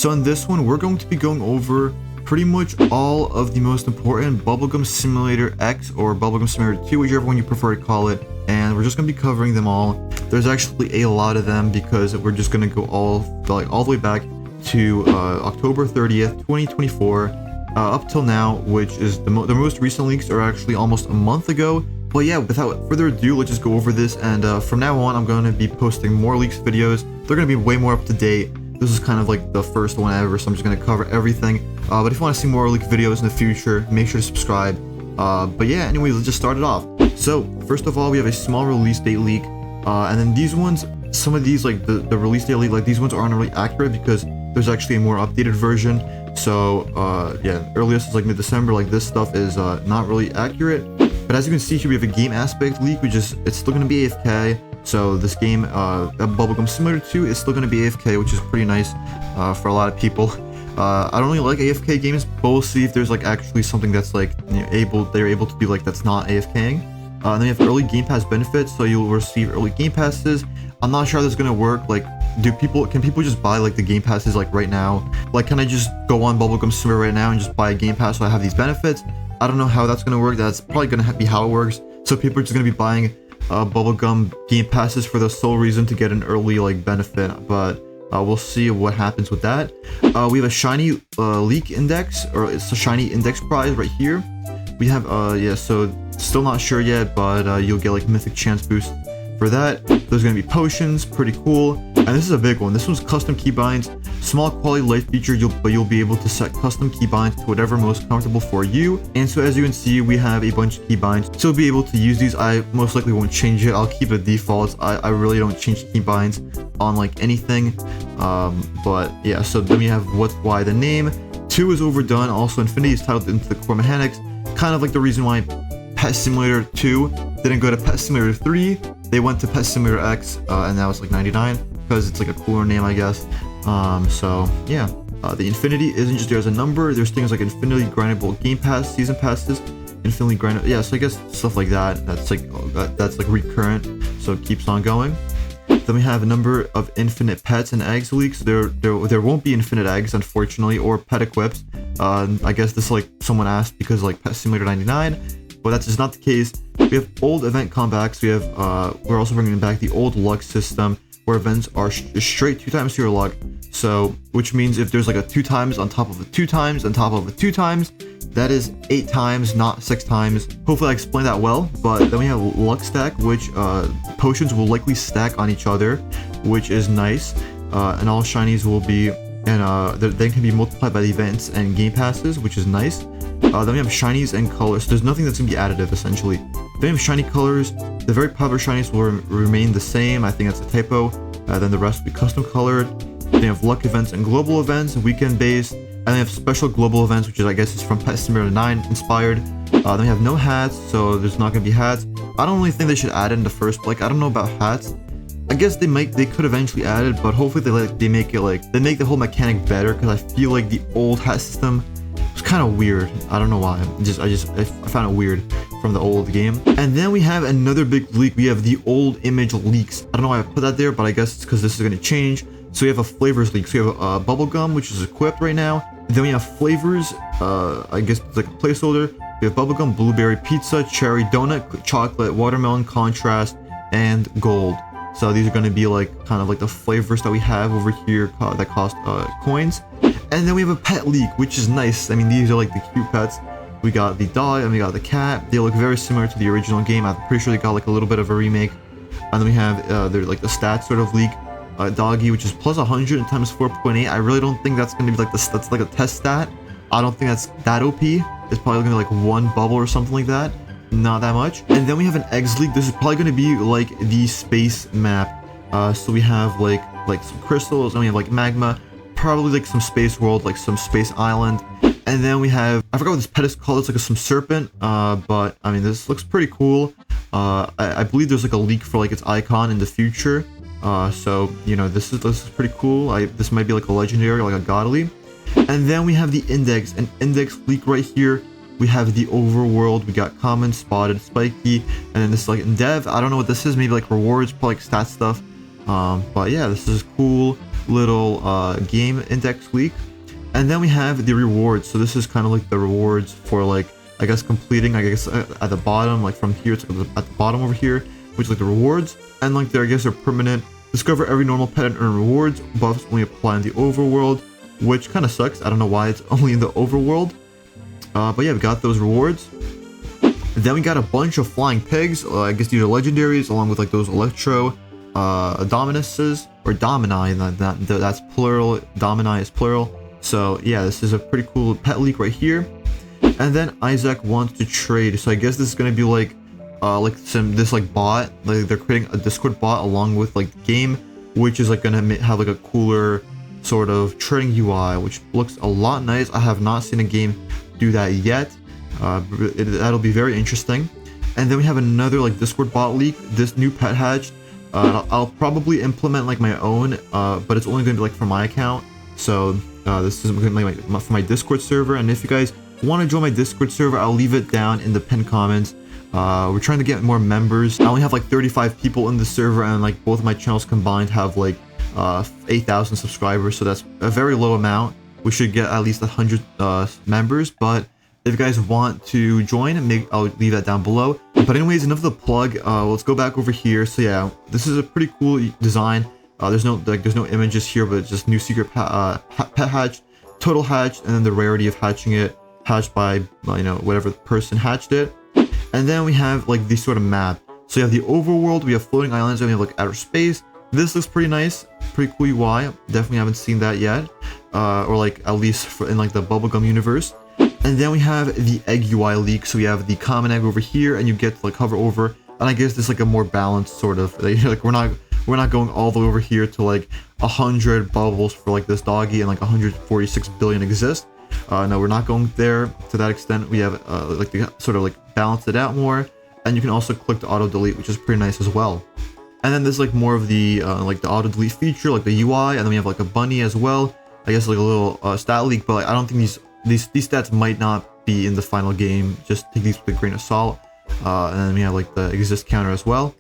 So in this one, we're going to be going over pretty much all of the most important Bubblegum Simulator X or Bubblegum Simulator 2, whichever one you prefer to call it, and we're just going to be covering them all. There's actually a lot of them because we're just going to go all the way back to October 30th, 2024, up till now, which is the most recent leaks are actually almost a month ago. But yeah, without further ado, let's just go over this, and from now on, I'm going to be posting more leaks videos. They're going to be way more up to date. This is kind of like the first one ever, so I'm just going to cover everything. But if you want to see more leak videos in the future, make sure to subscribe. But yeah, anyways, let's just start it off. So, first of all, we have a small release date leak. And then these ones, some of these, like the release date leak, like these ones aren't really accurate because there's actually a more updated version. So, yeah, earliest is like mid-December. Like this stuff is not really accurate. But as you can see here, we have a game aspect leak, which is, it's still going to be AFK. So this game, Bubblegum Simulator 2 is still going to be AFK, which is pretty nice for a lot of people. I don't really like AFK games, but we'll see if there's like actually something that's like they're able to do like that's not AFKing. And then we have early Game Pass benefits, so you'll receive early Game Passes. I'm not sure how this is gonna work. Like, can people just buy like the Game Passes like right now? Like, can I just go on Bubblegum Simulator right now and just buy a Game Pass so I have these benefits? I don't know how that's gonna work. That's probably gonna be how it works. So people are just gonna be buying Bubblegum Game Passes for the sole reason to get an early like benefit, but we'll see what happens with that. We have a shiny leak index, or it's a shiny index prize right here. We have yeah, so still not sure yet, but you'll get like mythic chance boost for that. There's gonna be potions, pretty cool. And this is a big one. This one's custom keybinds, small quality life feature, but you'll be able to set custom keybinds to whatever most comfortable for you. And so as you can see, we have a bunch of keybinds, so you'll be able to use these. I most likely won't change it. I'll keep the defaults. I really don't change keybinds on like anything. But yeah, so then we have why the name. 2 is overdone. Also, Infinity is titled into the core mechanics. Kind of like the reason why Pet Simulator 2 didn't go to Pet Simulator 3. They went to Pet Simulator X, and now it's like 99 because it's like a cooler name, I guess. So yeah, the Infinity isn't just there as a number. There's things like Infinity grindable Game Pass, Season Passes, Infinity grindable. Yeah, so I guess stuff like that. That's like recurrent, so it keeps on going. Then we have a number of infinite pets and eggs leaks. There won't be infinite eggs, unfortunately, or pet equips. I guess this like someone asked because like Pet Simulator 99, but that's just not the case. We have old event comebacks. We have we're also bringing back the old luck system where events are straight 2 times to your luck. So which means if there's like a 2 times on top of a 2 times on top of a 2 times, that is 8 times, not 6 times. Hopefully I explained that well. But then we have luck stack, which potions will likely stack on each other, which is nice. And all shinies will be, and they can be multiplied by the events and game passes, which is nice. Then we have shinies and colors. There's nothing that's gonna be additive essentially. Then we have shiny colors. The very popular shinies will remain the same. I think that's a typo. Then the rest will be custom colored. Then we have luck events and global events, weekend based. And then we have special global events, which is I guess is from Pet Simulator 9 inspired. Then we have no hats, so there's not gonna be hats. I don't really think they should add it in the first. Like, I don't know about hats. I guess they could eventually add it, but hopefully they make the whole mechanic better, because I feel like the old hat system was kind of weird. I don't know why. I found it weird from the old game. And then we have another big leak. We have the old image leaks. I don't know why I put that there, but I guess it's because this is going to change. So we have a flavors leak. So we have bubblegum, which is equipped right now. Then we have flavors. I guess it's like a placeholder. We have bubblegum, blueberry, pizza, cherry, donut, chocolate, watermelon, contrast, and gold. So these are going to be like kind of like the flavors that we have over here that cost coins. And then we have a pet leak, which is nice. I mean, these are like the cute pets. We got the dog and we got the cat. They look very similar to the original game. I'm pretty sure they got like a little bit of a remake. And then we have they're like the stats sort of leak. Doggy, which is plus 100 times 4.8. I really don't think that's going to be like that's like a test stat. I don't think that's that OP. It's probably going to be like 1 bubble or something like that. Not that much. And then we have an eggs leak. This is probably going to be like the space map. So we have like some crystals, and we have like magma, probably like some space world, like some space island. And then we have, I forgot what this pet is called. It's like some serpent. But I mean, this looks pretty cool. I believe there's like a leak for like its icon in the future. So you know, this is pretty cool. This might be like a legendary, like a godly. And then we have the index, an index leak right here. We have the overworld. We got common, spotted, spiky, and then this is like in dev. I don't know what this is. Maybe like rewards, probably like stat stuff. But yeah, this is cool. little game index leak. And then we have the rewards. So this is kind of like the rewards for like, I guess, completing, I guess, at the bottom, like from here to at the bottom over here, which is like the rewards. And like I guess they're permanent. Discover every normal pet and earn rewards. Buffs only apply in the overworld, which kind of sucks. I don't know why it's only in the overworld. But yeah, we got those rewards. Then we got a bunch of flying pigs. I guess these are legendaries, along with like those electro dominuses, or domini. That's plural. Domini is plural. So yeah, this is a pretty cool pet leak right here. And then Isaac wants to trade. So I guess this is gonna be like this like bot. Like they're creating a Discord bot along with like the game, which is like gonna have like a cooler sort of trading UI, which looks a lot nice. I have not seen a game do that yet. That'll be very interesting. And then we have another like Discord bot leak. This new pet hatch. I'll probably implement like my own, but it's only gonna be like for my account. So this is gonna be for my Discord server. And if you guys want to join my Discord server, I'll leave it down in the pinned comments. We're trying to get more members. I only have like 35 people in the server, and like both of my channels combined have like 8,000 subscribers, so that's a very low amount. We should get at least 100 members, but if you guys want to join, I'll leave that down below. But anyways, enough of the plug. Let's go back over here. So yeah, this is a pretty cool design. There's no images here, but it's just new secret pet hatch, total hatch, and then the rarity of hatching it, hatched by whatever person hatched it. And then we have like this sort of map. So you have the overworld, we have floating islands, and we have like outer space. This looks pretty nice, pretty cool UI. Definitely haven't seen that yet, or like at least in like the bubblegum universe. And then we have the egg UI leak. So we have the common egg over here, and you get to like hover over. And I guess this is like a more balanced sort of like we're not going all the way over here to like 100 bubbles for like this doggy and like 146 billion exist. No, we're not going there to that extent. We have like to sort of like balance it out more, and you can also click the auto delete, which is pretty nice as well. And then there's like more of the like the auto delete feature, like the UI, and then we have like a bunny as well. I guess like a little stat leak, but like, I don't think these stats might not be in the final game. Just take these with a grain of salt. And then we have like the exist counter as well.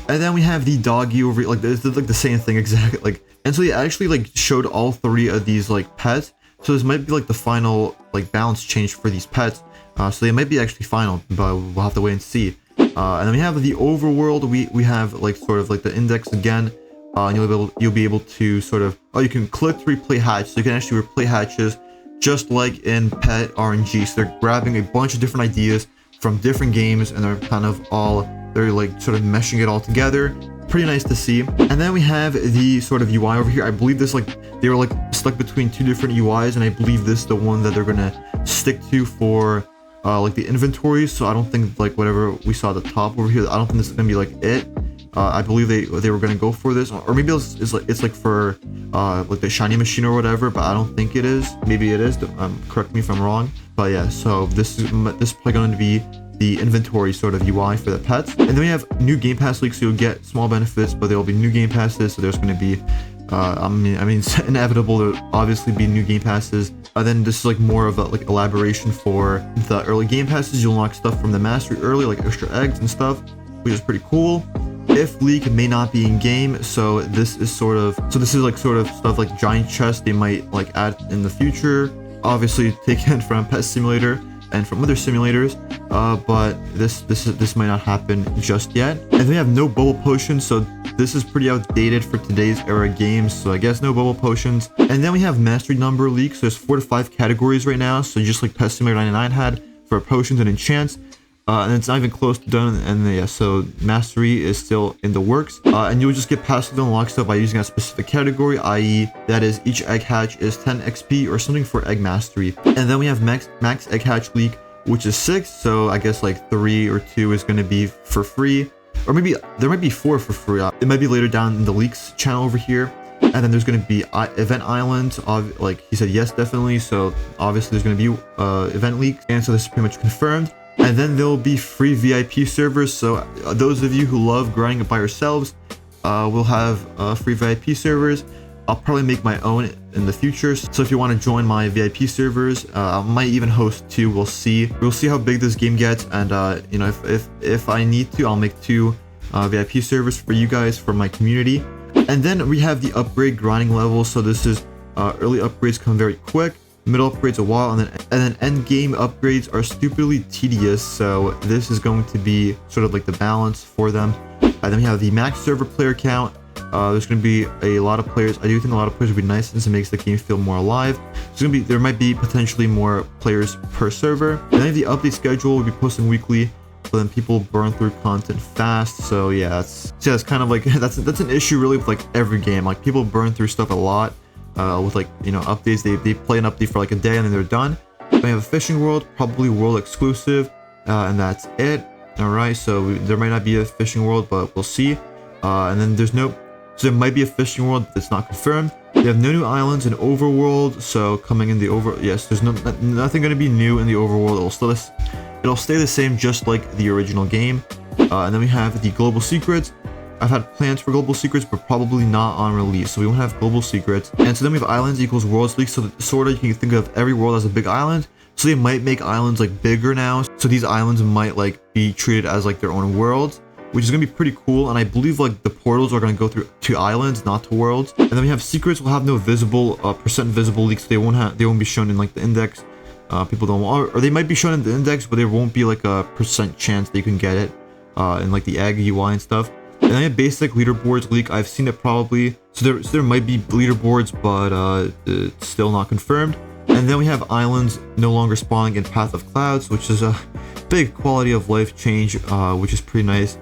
And then we have the doggy over like it's like the same thing exactly. Like, and so they actually like showed all three of these like pets. So this might be like the final like balance change for these pets. So they might be actually final, but we'll have to wait and see. And then we have the overworld. We have like sort of like the index again. And you'll be able to sort of you can click to replay hatch. So you can actually replay hatches just like in pet RNG. So they're grabbing a bunch of different ideas from different games, and they're kind of they're like sort of meshing it all together. Pretty nice to see. And then we have the sort of UI over here. I believe this like they were like stuck between two different UIs, and I believe this is the one that they're gonna stick to for like the inventory. So I don't think like whatever we saw at the top over here, I don't think this is gonna be like it. I believe they were gonna go for this, or maybe it's like for like the shiny machine or whatever, but I don't think it is. Maybe it is. Correct me if I'm wrong. But yeah, so this is probably going to be the inventory sort of UI for the pets. And then we have new game pass leaks, so you'll get small benefits, but there will be new game passes. So there's going to be I mean it's inevitable. There'll obviously be new game passes. Then this is like more of a like elaboration for the early game passes. You'll unlock stuff from the mastery early, like extra eggs and stuff, which is pretty cool. If leak may not be in game, so this is like sort of stuff like giant chests they might like add in the future. Obviously taken from Pet Simulator and from other simulators, but this might not happen just yet. And then we have no bubble potions, so this is pretty outdated for today's era games, so I guess no bubble potions. And then we have mastery number leaks. So there's 4 to 5 categories right now, so just like Pet Simulator 99 had for potions and enchants. And it's not even close to done, and yeah, so mastery is still in the works. And you'll just get passively unlocked stuff by using a specific category, i.e. that is each egg hatch is 10 XP or something for egg mastery. And then we have max egg hatch leak, which is 6, so I guess like 3 or 2 is going to be for free. Or maybe there might be 4 for free. It might be later down in the leaks channel over here. And then there's going to be event islands. Like he said, yes, definitely. So obviously there's going to be event leaks. And so this is pretty much confirmed. And then there'll be free VIP servers. So those of you who love grinding it by yourselves will have free VIP servers. I'll probably make my own in the future. So if you want to join my VIP servers, I might even host 2. We'll see how big this game gets. And you know, if I need to, I'll make 2 VIP servers for you guys, for my community. And then we have the upgrade grinding level. So this is early upgrades come very quick, middle upgrades a while, and then end game upgrades are stupidly tedious. So this is going to be sort of like the balance for them. And then we have the max server player count. There's going to be a lot of players. I do think a lot of players would be nice since it makes the game feel more alive. There might be potentially more players per server. And then the update schedule will be posting weekly, but then people burn through content fast. So yeah, that's kind of like that's an issue really with like every game. Like people burn through stuff a lot with like, you know, updates. They play an update for like a day and then they're done. Then we have a fishing world, probably world exclusive, and that's it. All right, so there might not be a fishing world, but we'll see. And then so there might be a fishing world that's not confirmed. They have no new islands in overworld, so coming in the yes, there's nothing going to be new in the overworld. It'll stay the same, just like the original game. And then we have the global secrets. I've had plans for global secrets, but probably not on release, so we won't have global secrets. And so then we have islands equals worlds league, so sort of you can think of every world as a big island. So they might make islands like bigger now, so these islands might like be treated as like their own worlds, which is gonna be pretty cool. And I believe like the portals are gonna go through to islands, not to worlds. And then we have secrets will have no visible percent visible leaks. They won't be shown in like the index. People don't want, or they might be shown in the index, but there won't be like a percent chance that you can get it in like the egg UI and stuff. And then we have basic leaderboards leak. I've seen it probably, so there might be leaderboards, but it's still not confirmed. And then we have islands no longer spawning in Path of Clouds, which is a big quality of life change, which is pretty nice.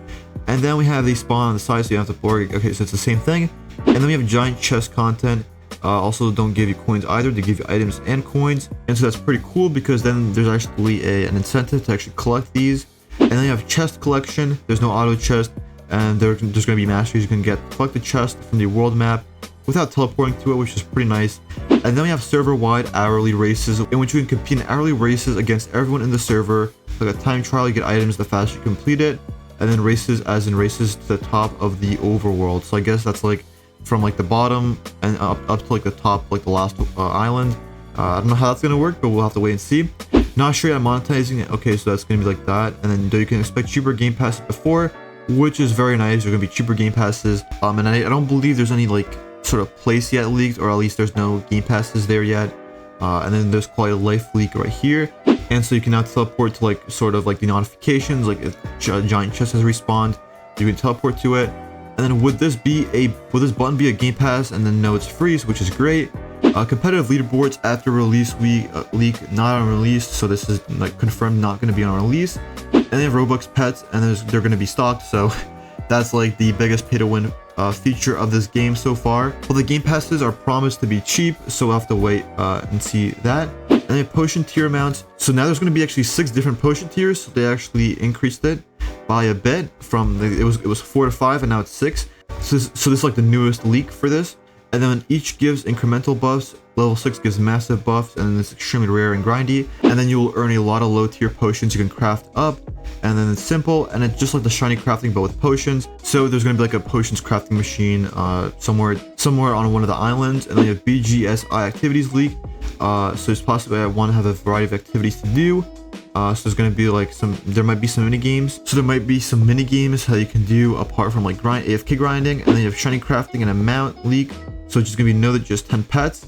And then we have the spawn on the side, so you have to blur. Okay, so it's the same thing. And then we have giant chest content. Also don't give you coins either, they give you items and coins. And so that's pretty cool because then there's actually an incentive to actually collect these. And then you have chest collection. There's no auto chest, and there's going to be masteries you can get to collect the chest from the world map without teleporting to it, which is pretty nice. And then we have server-wide hourly races, in which you can compete in hourly races against everyone in the server. Like a time trial, you get items the faster you complete it. And then races as in races to the top of the overworld. So I guess that's like from like the bottom and up to like the top, like the last island. I don't know how that's gonna work, but we'll have to wait and see. Not sure yet, monetizing it. Okay, so that's gonna be like that. And then you can expect cheaper game passes before, which is very nice. There's gonna be cheaper game passes. And I don't believe there's any like sort of place yet leaked, or at least there's no game passes there yet. And then there's quality of life leak right here. And so you can now teleport to like sort of like the notifications, like if a giant chest has respawned, you can teleport to it. And then would this button be a game pass? And then no, it's free, which is great. Competitive leaderboards after release leak, not on release, so this is like confirmed not going to be on release. And they have Robux pets, and they're going to be stocked, so that's like the biggest pay to win feature of this game so far. Well, the game passes are promised to be cheap, so we'll have to wait and see that. And then potion tier amounts. So now there's going to be actually 6 different potion tiers. So they actually increased it by a bit from it was 4 to 5, and now it's 6. So this is like the newest leak for this. And then each gives incremental buffs. Level 6 gives massive buffs, and it's extremely rare and grindy. And then you will earn a lot of low tier potions you can craft up. And then it's simple, and it's just like the shiny crafting but with potions. So there's going to be like a potions crafting machine somewhere on one of the islands. And then you have BGSI activities leak. So it's possible I want to have a variety of activities to do. So there's going to be like there might be some mini games. So there might be some mini games how you can do apart from like AFK grinding. And then you have shiny crafting and a mount leak. So it's just going to be just 10 pets.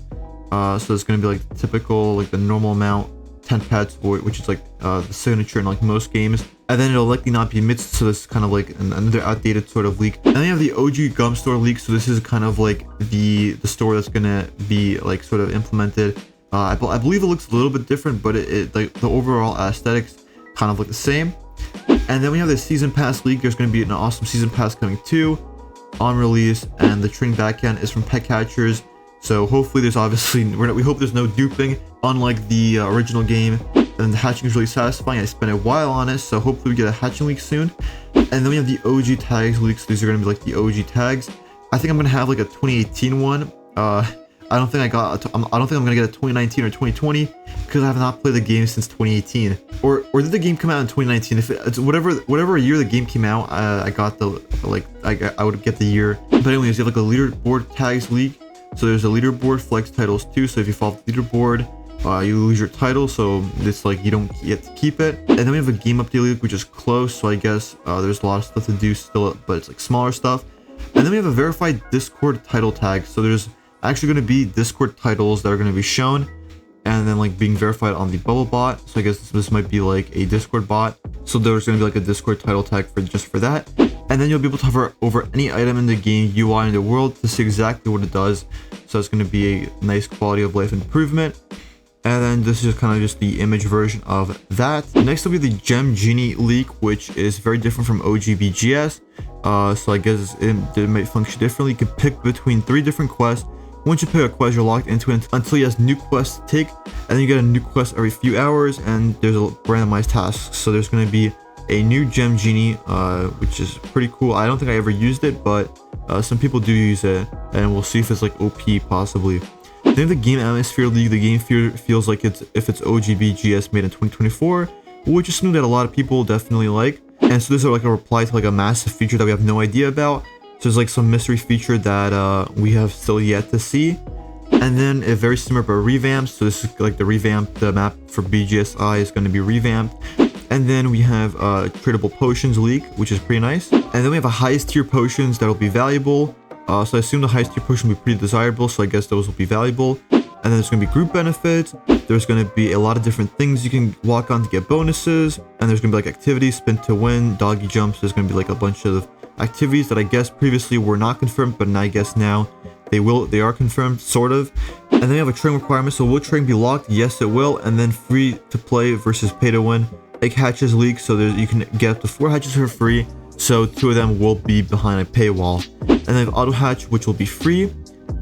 So it's going to be like typical, like the normal amount, 10 pets, which is like the signature in like most games. And then it'll likely not be mixed, so this is kind of like another outdated sort of leak. And then you have the OG Gum Store leak, so this is kind of like the store that's gonna be like sort of implemented. I believe it looks a little bit different, but it like the overall aesthetics kind of look the same. And then we have the Season Pass leak. There's gonna be an awesome Season Pass coming too on release, and the trading backend is from pet catchers. So hopefully there's obviously we hope there's no duping, unlike the original game. And the hatching is really satisfying. I spent a while on it, so hopefully we get a hatching leak soon. And then we have the OG tags leaks. These are going to be like the OG tags. I think I'm going to have like a 2018 one. I don't think I'm going to get a 2019 or 2020 because I have not played the game since 2018. Or did the game come out in 2019? If it's whatever year the game came out, I got the I would get the year. But anyways, you have like a leaderboard tags leak. So there's a leaderboard flex titles too. So if you follow the leaderboard, you lose your title, so it's like you don't get to keep it. And then we have a game update leak, which is close, so I guess there's a lot of stuff to do still, but it's like smaller stuff. And then we have a verified Discord title tag. So there's actually going to be Discord titles that are going to be shown and then like being verified on the bubble bot. So I guess this might be like a Discord bot. So there's going to be like a Discord title tag for just for that. And then you'll be able to hover over any item in the game, UI in the world to see exactly what it does. So it's going to be a nice quality of life improvement. And then this is kind of just the image version of that. Next will be the Gem Genie leak, which is very different from OGBGS. So I guess it might function differently. You can pick between 3 different quests. Once you pick a quest, you're locked into it until you have new quests to take, and then you get a new quest every few hours, and there's a randomized task. So there's going to be a new Gem Genie, which is pretty cool. I don't think I ever used it, but some people do use it, and we'll see if it's like OP possibly. Then the Game Atmosphere League, the game feels like it's OGBGS made in 2024, which is something that a lot of people definitely like. And so this is like a reply to like a massive feature that we have no idea about. So there's like some mystery feature that we have still yet to see. And then a very similar but revamped. So this is like the map for BGSI is going to be revamped. And then we have tradable potions leak, which is pretty nice. And then we have a highest tier potions that will be valuable. So I assume the highest tier potion will be pretty desirable, so I guess those will be valuable. And then there's going to be group benefits. There's going to be a lot of different things you can walk on to get bonuses. And there's going to be like activities, spin to win, doggy jumps. There's going to be like a bunch of activities that I guess previously were not confirmed, but I guess now they are confirmed, sort of. And then we have a trading requirement. So will trading be locked? Yes, it will. And then free to play versus pay to win. Egg hatches leak, so you can get up to 4 hatches for free. So 2 of them will be behind a paywall. And then auto hatch, which will be free.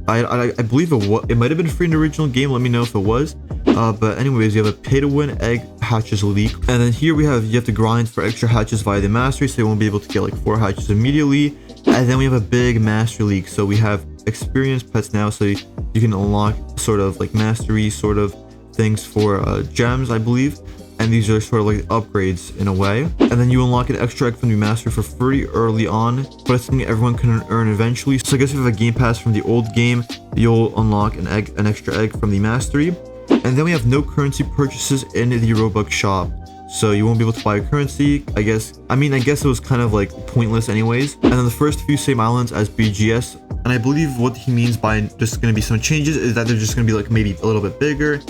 I believe it might have been free in the original game. Let me know if it was. But anyways, you have a pay to win egg hatches leak. And then here you have to grind for extra hatches via the mastery, so you won't be able to get like 4 hatches immediately. And then we have a big mastery leak. So we have experienced pets now, so you can unlock sort of like mastery sort of things for gems, I believe. And these are sort of like upgrades in a way. And then you unlock an extra egg from the mastery for free early on, but it's something everyone can earn eventually. So I guess if you have a game pass from the old game, you'll unlock an extra egg from the mastery. And then we have no currency purchases in the Roblox shop. So you won't be able to buy a currency, I guess. I guess it was kind of like pointless anyways. And then the first few same islands as BGS. And I believe what he means by just going to be some changes is that they're just going to be like maybe a little bit bigger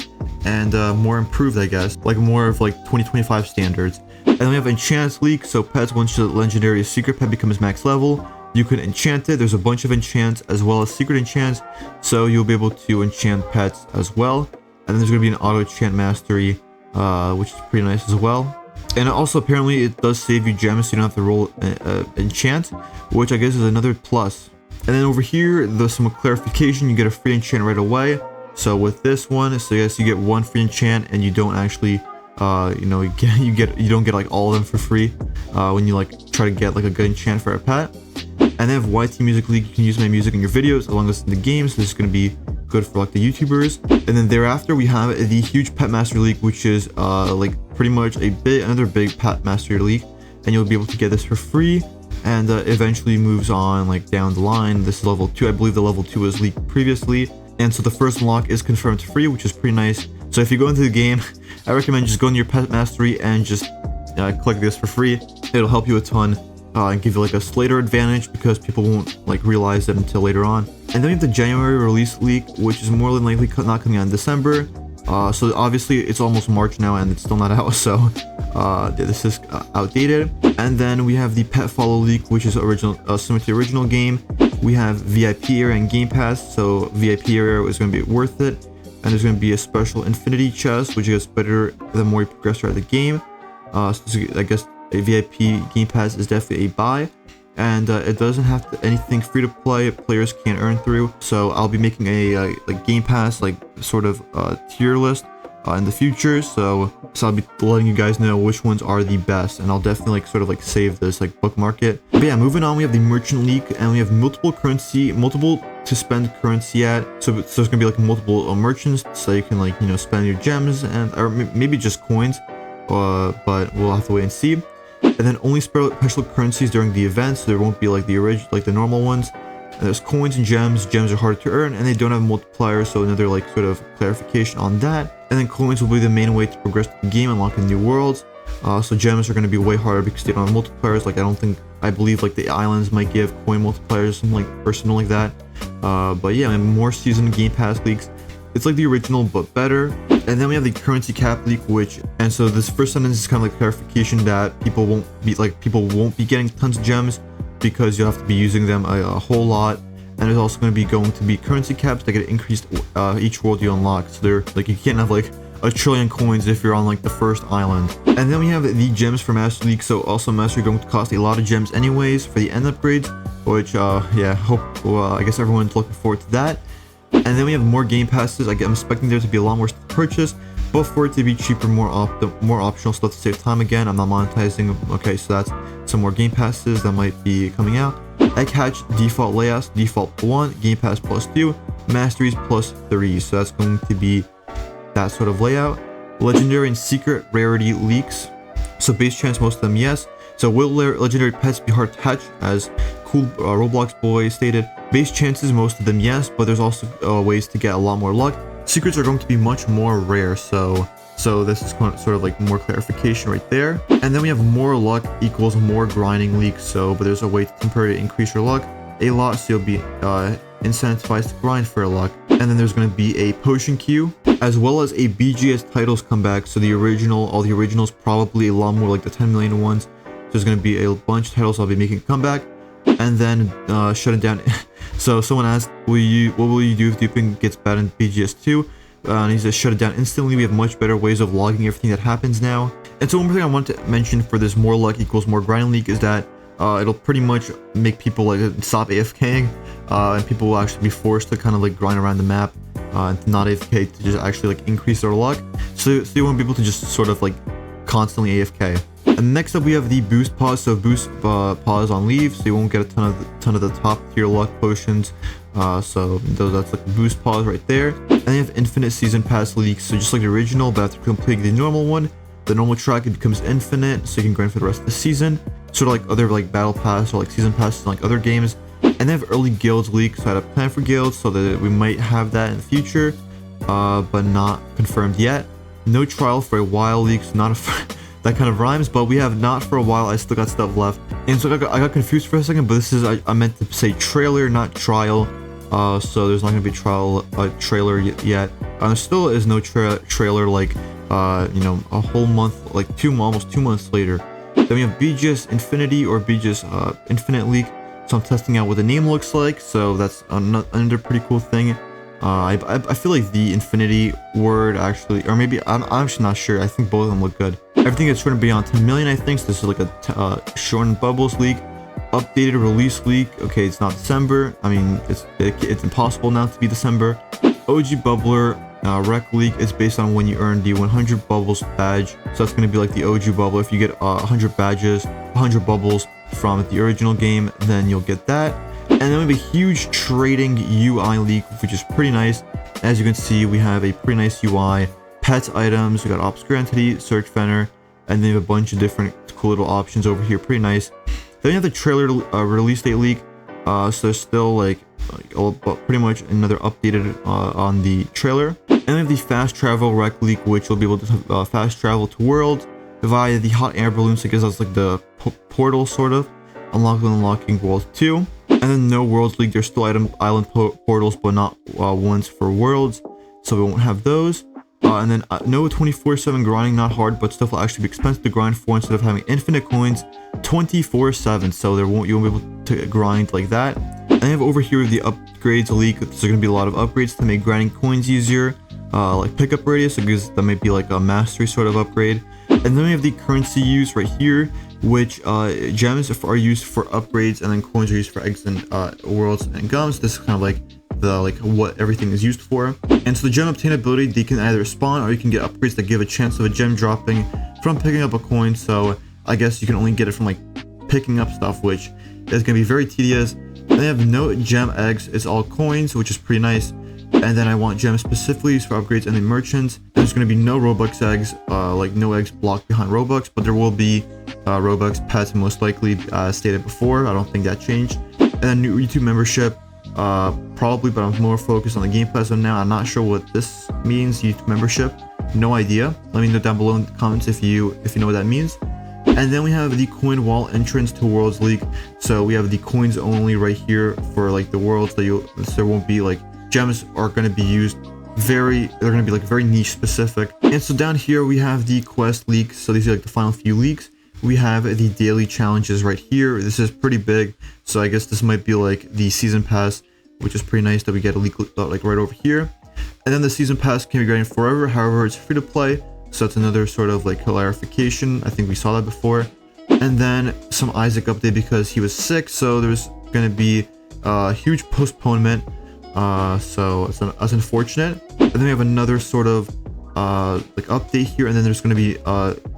and more improved, I guess. Like more of like 2025 standards. And then we have enchant leak. So pets, once your legendary secret pet becomes max level, you can enchant it. There's a bunch of enchants as well as secret enchants. So you'll be able to enchant pets as well. And then there's going to be an auto enchant mastery, which is pretty nice as well. And also apparently it does save you gems, so you don't have to roll enchant, which I guess is another plus. And then over here, there's some clarification. You get a free enchant right away. So with this one, so yes, you get 1 free enchant, and you don't actually, you don't get like all of them for free when you like try to get like a good enchant for a pet. And then YT Music League, you can use my music in your videos as long as in the game. So this is going to be good for like the YouTubers. And then thereafter, we have the huge Pet Master League, which is like pretty much another big Pet Master League, and you'll be able to get this for free. And eventually moves on like down the line. This is level 2. I believe the level 2 was leaked previously. And so the first unlock is confirmed free, which is pretty nice. So if you go into the game, I recommend just going to your Pet Mastery and just click this for free. It'll help you a ton and give you like a later advantage because people won't like realize it until later on. And then we have the January release leak, which is more than likely not coming out in December. So obviously it's almost March now and it's still not out, so this is outdated. And then we have the Pet Follow leak, which is similar to the original game. We have VIP area and Game Pass, so VIP area is going to be worth it. And there's going to be a special Infinity chest, which gets better the more you progress throughout the game. So I guess a VIP Game Pass is definitely a buy. And it doesn't have anything free to play. Players can earn through. So I'll be making a like Game Pass like sort of tier list in the future. So I'll be letting you guys know which ones are the best, and I'll definitely like sort of like save this, like bookmark it. But yeah, moving on, we have the merchant leak, and we have multiple to spend currency at. So there's gonna be like multiple merchants, so you can like spend your gems or maybe just coins. But we'll have to wait and see. And then only special currencies during the event, so there won't be like the normal ones. And there's coins and gems. Gems are harder to earn, and they don't have multipliers, so another like sort of clarification on that. And then coins will be the main way to progress the game, unlocking new worlds. So gems are going to be way harder because they don't have multipliers. Like I don't think I believe like the islands might give coin multipliers or something like that. But yeah, and more season Game Pass leaks. It's like the original but better. And then we have the currency cap leak, and so this first sentence is kind of like clarification that people won't be getting tons of gems because you'll have to be using them a whole lot. And there's also going to be currency caps that get increased each world you unlock. So they're like, you can't have like a trillion coins if you're on like the first island. And then we have the gems for Master League. So also Master League are going to cost a lot of gems anyways for the end upgrades, which yeah, I guess everyone's looking forward to that. And then we have more game passes. I'm expecting there to be a lot more stuff to purchase, but for it to be cheaper, more optional stuff to save time. Again, I'm not monetizing. Okay, so that's some more game passes that might be coming out. Egg hatch default layouts, default 1, game pass +2, masteries +3. So that's going to be that sort of layout. Legendary and secret rarity leaks. So base chance, most of them yes. So will legendary pets be hard to hatch, as cool Roblox boy stated? Base chances, most of them yes, but there's also ways to get a lot more luck. Secrets are going to be much more rare, so this is sort of like more clarification right there. And then we have more luck equals more grinding leaks. But there's a way to temporarily increase your luck a lot, so you'll be incentivized to grind for your luck. And then there's going to be a potion queue, as well as a BGS titles comeback. So all the originals, probably a lot more like the 10 million ones. There's going to be a bunch of titles I'll be making a comeback, and then shutting down. So someone asked, what will you do if duping gets bad in BGS 2? And he says, shut it down instantly. We have much better ways of logging everything that happens now. And so one more thing I want to mention for this more luck equals more grinding leak is that it'll pretty much make people like stop AFKing, and people will actually be forced to kind of like grind around the map and not AFK to just actually like increase their luck. So you want people to just sort of like constantly AFK. And next up we have the boost pause. So boost pause on leave, so you won't get a ton of the top tier luck potions. So that's like boost pause right there. And then you have infinite season pass leaks. So just like the original, but after completing the normal one, the normal track, it becomes infinite, so you can grind for the rest of the season. Sort of like other like battle pass or like season passes in like other games. And they have early guilds leaks. So I had a plan for guilds, so that we might have that in the future, but not confirmed yet. No trial for a while leaks, not a that kind of rhymes, but we have not for a while. I still got stuff left, and so I got confused for a second. But this is I meant to say trailer, not trial. So there's not gonna be trailer yet. There still is no trailer like a whole month, like almost 2 months later. Then we have BGS Infinity or BGS Infinite Leak. So I'm testing out what the name looks like. So that's another pretty cool thing. I feel like the Infinity word actually, or maybe I'm actually not sure. I think both of them look good. Everything is going to be on 10 million, I think. So this is like a shortened bubbles leak, updated release leak. Okay, it's not December. I mean, it's impossible now to be December. OG bubbler rec leak is based on when you earn the 100 bubbles badge. So that's going to be like the OG bubble. If you get 100 badges, 100 bubbles from the original game, then you'll get that. And then we have a huge trading UI leak, which is pretty nice. As you can see, we have a pretty nice UI. Pets items, we got obscure entity, search vendor, and then we have a bunch of different cool little options over here. Pretty nice. Then we have the trailer release date leak. So there's still like pretty much another updated on the trailer. And then we have the fast travel rec leak, which will be able to fast travel to worlds via the hot air balloons. I guess that's like the portal sort of. Unlocking world 2. And then no worlds league. There's still island portals, but not ones for worlds, so we won't have those. And then no 24/7 grinding, not hard, but stuff will actually be expensive to grind for instead of having infinite coins 24/7. So you won't be able to grind like that. And I have over here the upgrades leak. There's going to be a lot of upgrades to make grinding coins easier, like pickup radius, because that might be like a mastery sort of upgrade. And then we have the currency use right here, which gems are used for upgrades, and then coins are used for eggs and worlds and gums. This is kind of like what everything is used for. And so the gem obtainability, they can either spawn or you can get upgrades that give a chance of a gem dropping from picking up a coin. So I guess you can only get it from like picking up stuff, which is going to be very tedious. And they have no gem eggs, it's all coins, which is pretty nice. And then I want gems specifically used for upgrades and the merchants. And there's going to be no Robux eggs, like no eggs blocked behind Robux, but there will be Robux pets, most likely, as stated before. I don't think that changed. And then new YouTube membership, probably, but I'm more focused on the Game Pass now. I'm not sure what this means, YouTube membership. No idea. Let me know down below in the comments if you know what that means. And then we have the coin wall entrance to Worlds League. So we have the coins only right here for like the worlds that so there won't be like gems are going to be used they're going to be like very niche specific. And so down here we have the quest leaks. So these are like the final few leaks. We have the daily challenges right here. This is pretty big. So I guess this might be like the season pass, which is pretty nice that we get a leak like right over here. And then the season pass can be granted forever. However, it's free to play. So that's another sort of like clarification. I think we saw that before. And then some Isaac update because he was sick. So there's going to be a huge postponement. So that's unfortunate. And then we have another sort of like update here. And then there's going to be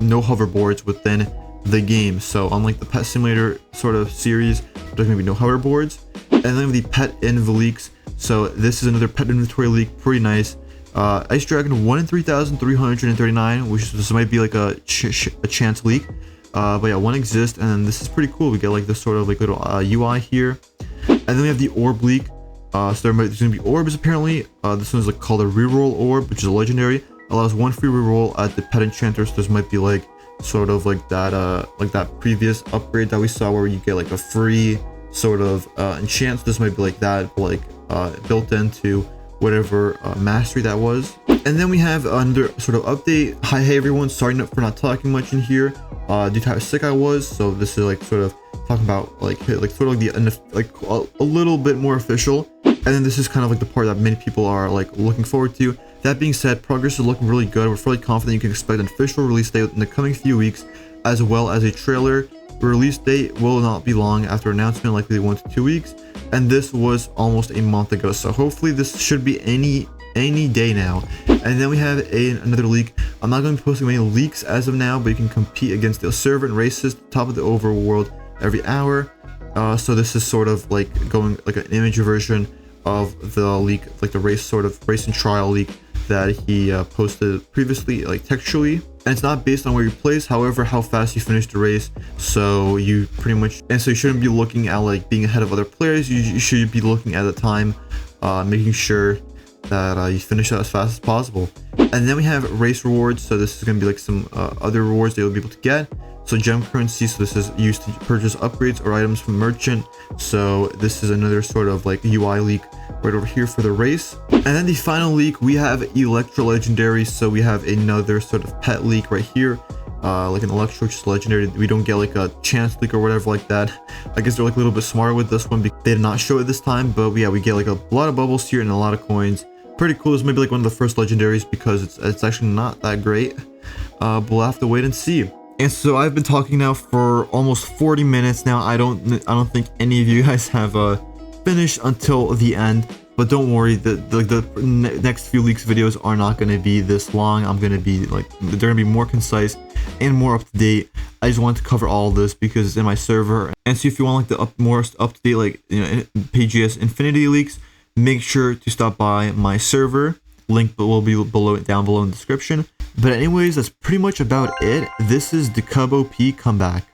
no hoverboards within the game. So unlike the Pet Simulator sort of series, there's going to be no hoverboards. And then we have the Pet Inv leaks. So this is another pet inventory leak. Pretty nice. Ice Dragon 1 in 3,339, which this might be like a chance leak. But yeah, one exists, and then this is pretty cool. We get like this sort of like little UI here. And then we have the orb leak. So there's going to be orbs apparently. This one's like called a reroll orb, which is a legendary. Allows one free reroll at the pet enchanter. So this might be like sort of like that previous upgrade that we saw where you get like a free sort of enchant. So this might be like that, but like built into whatever mastery that was. And then we have another sort of update. Hey everyone, sorry for not talking much in here due to how sick I was. So this is like sort of talking about like sort of like the like a little bit more official. And then this is kind of like the part that many people are like looking forward to. That being said, progress is looking really good. We're fairly confident you can expect an official release date in the coming few weeks, as well as a trailer. The release date will not be long after announcement, likely 1 to 2 weeks. And this was almost a month ago, so hopefully this should be any day now. And then we have another leak. I'm not going to be posting many leaks as of now, but you can compete against the server and races top of the overworld every hour. So this is sort of like going like an image version of the leak, like the race and trial leak that he posted previously, like textually. And it's not based on where you place, however how fast you finish the race. So you pretty much, and so you shouldn't be looking at like being ahead of other players. You should be looking at the time, making sure that you finish it as fast as possible. And then we have race rewards. So this is going to be like some other rewards that you'll be able to get. So gem currency, so this is used to purchase upgrades or items from merchant. So this is another sort of like UI leak right over here for the race. And then the final leak, we have Electro Legendary. So we have another sort of pet leak right here, like an Electro, which is legendary. We don't get like a chance leak or whatever like that. I guess they're like a little bit smarter with this one because they did not show it this time. But yeah, we get like a lot of bubbles here and a lot of coins. Pretty cool. This might be like one of the first legendaries because it's actually not that great. But we'll have to wait and see. And so I've been talking now for almost 40 minutes now. I don't think any of you guys have finished until the end. But don't worry, the next few leaks videos are not going to be this long. I'm going to be like, they're going to be more concise and more up to date. I just wanted to cover all of this because it's in my server. And so if you want like the more up to date, like, you know, PGS Infinity leaks, make sure to stop by my server. Link will be down below in the description. But anyways, that's pretty much about it. This is the Cub OP comeback.